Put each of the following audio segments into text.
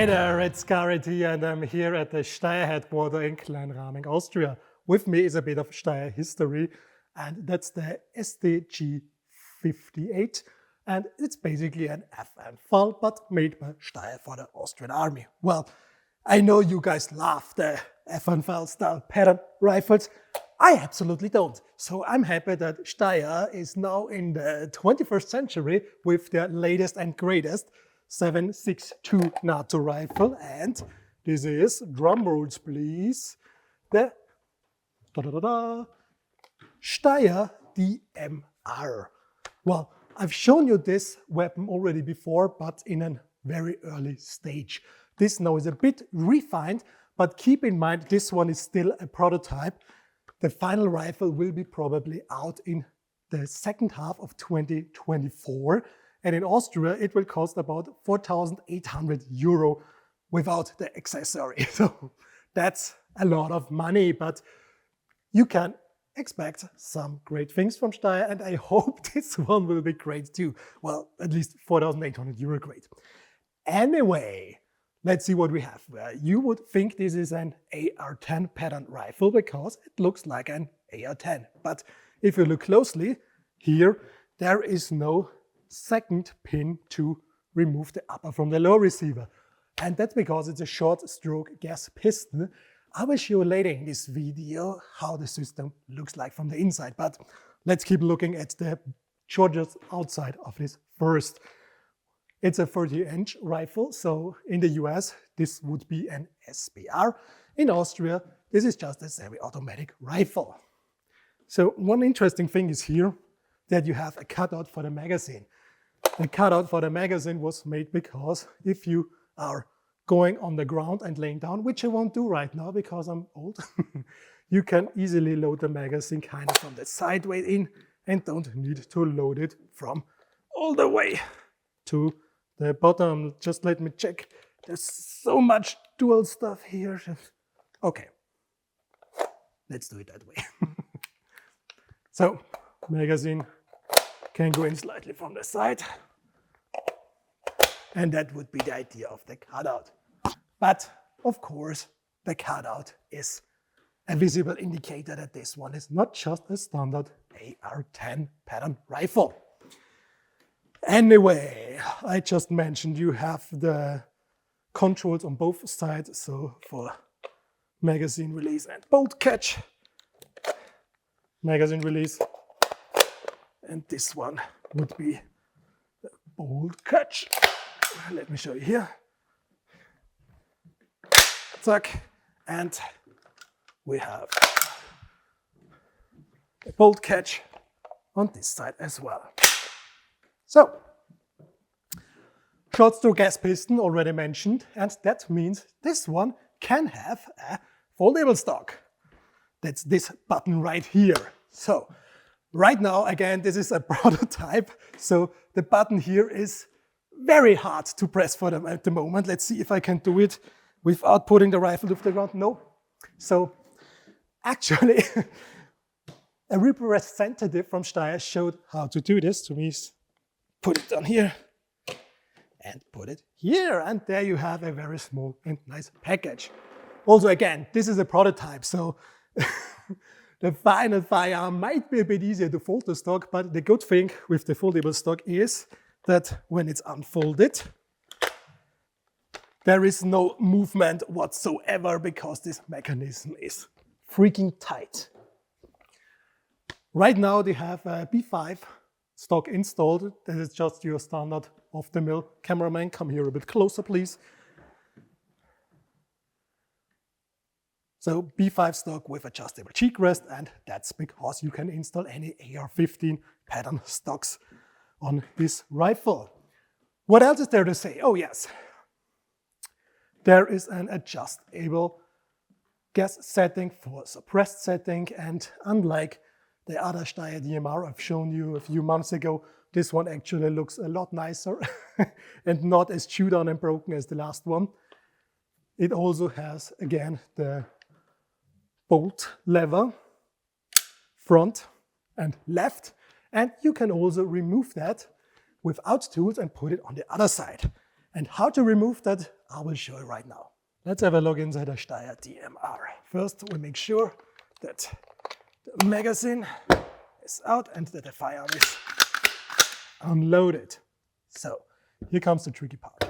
there, it's Garrett here, and I'm here at the Steyr headquarters in Kleinraming, Austria. With me is a bit of Steyr history, and that's the STG-58, and it's basically an FN file, but made by Steyr for the Austrian Army. Well, I know you guys love the FN file style pattern rifles. I absolutely don't. So I'm happy that Steyr is now in the 21st century with their latest and greatest 7.62 NATO rifle, and this is, drum rolls please, the Steyr DMR. Well, I've shown you this weapon already before, but in a very early stage. This now is a bit refined, but keep in mind this one is still a prototype. The final rifle will be probably out in the second half of 2024. And in Austria, it will cost about 4,800 euro without the accessory. So that's a lot of money, but you can expect some great things from Steyr, and I hope this one will be great too. Well, at least 4,800 euro great. Anyway, let's see what we have. You would think this is an AR-10 pattern rifle because it looks like an AR-10. But if you look closely, here there is no second pin to remove the upper from the lower receiver. And that's because it's a short stroke gas piston. I will show you later in this video how the system looks like from the inside, but let's keep looking at the charges outside of this first. It's a 30-inch rifle, so in the US this would be an SBR. In Austria this is just a semi-automatic rifle. So one interesting thing is here that you have a cutout for the magazine. The cutout for the magazine was made because if you are going on the ground and laying down, which I won't do right now because I'm old, you can easily load the magazine kind of from the sideways in and don't need to load it from all the way to the bottom. Just let me check. There's so much dual stuff here. Okay, let's do it that way. So, magazine can go in slightly from the side. And that would be the idea of the cutout. But, of course, the cutout is a visible indicator that this one is not just a standard AR-10 pattern rifle. Anyway, I just mentioned you have the controls on both sides, so for magazine release and bolt catch, magazine release, and this one would be the bolt catch. Let me show you here. Zack, and we have a bolt catch on this side as well. So, short stroke gas piston already mentioned, and that means this one can have a foldable stock. That's this button right here. So, right now, again, this is a prototype, so the button here is very hard to press for them at the moment. Let's see if I can do it without putting the rifle to the ground. No. So actually, a representative from Steyr showed how to do this to me. Put it on here and put it here. And there you have a very small and nice package. Also, again, this is a prototype, so the final firearm might be a bit easier to fold the stock, but the good thing with the foldable stock is that when it's unfolded, there is no movement whatsoever because this mechanism is freaking tight. Right now they have a B5 stock installed. That is just your standard off-the-mill. Cameraman, come here a bit closer, please. So B5 stock with adjustable cheek rest, and that's because you can install any AR-15 pattern stocks on this rifle. What else is there to say? Oh yes, there is an adjustable gas setting for suppressed setting, and unlike the other Steyr DMR I've shown you a few months ago, this one actually looks a lot nicer and not as chewed on and broken as the last one. It also has, again, the bolt lever, front and left, and you can also remove that without tools and put it on the other side. And how to remove that, I will show you right now. Let's have a look inside the Steyr DMR. First, we make sure that the magazine is out and that the firearm is unloaded. So, here comes the tricky part.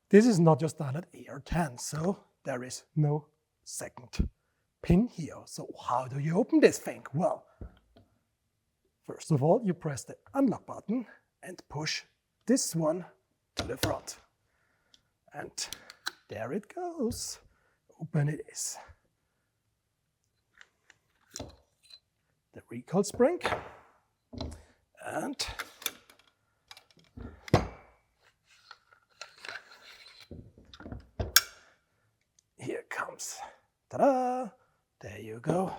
This is not your standard AR-10, so there is no second pin here. So how do you open this thing? Well, first of all, you press the unlock button and push this one to the front. And there it goes. Open it is. The recoil spring. And here comes, ta-da, there you go.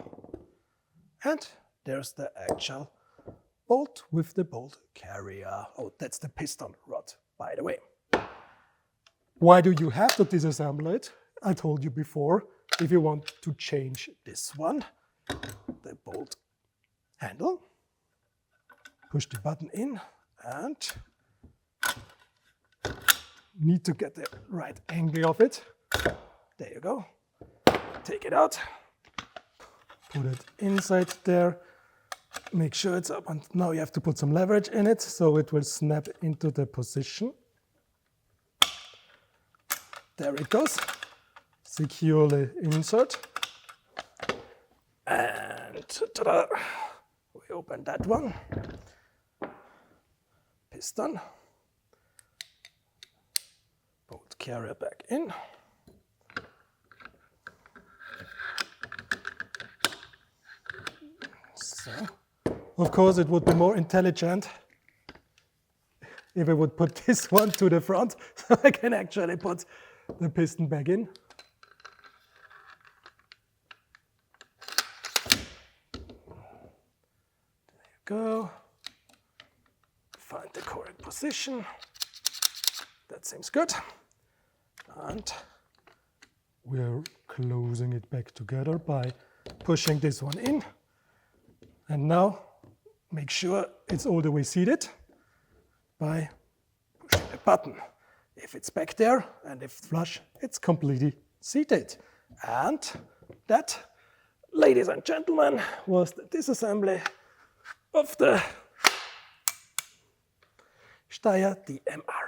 And there's the actual bolt with the bolt carrier. Oh, that's the piston rod, by the way. Why do you have to disassemble it? I told you before, if you want to change this one, the bolt handle, push the button in and need to get the right angle of it. There you go. Take it out, put it inside there, make sure it's up, and now you have to put some leverage in it so it will snap into the position. There it goes. Securely insert. And ta-da! We open that one. Piston. Bolt carrier back in. So, of course, it would be more intelligent if I would put this one to the front so I can actually put the piston back in. There you go. Find the correct position. That seems good. And we're closing it back together by pushing this one in. And now make sure it's all the way seated by pushing the button. If it's back there and if flush, it's completely seated. And that, ladies and gentlemen, was the disassembly of the Steyr DMR.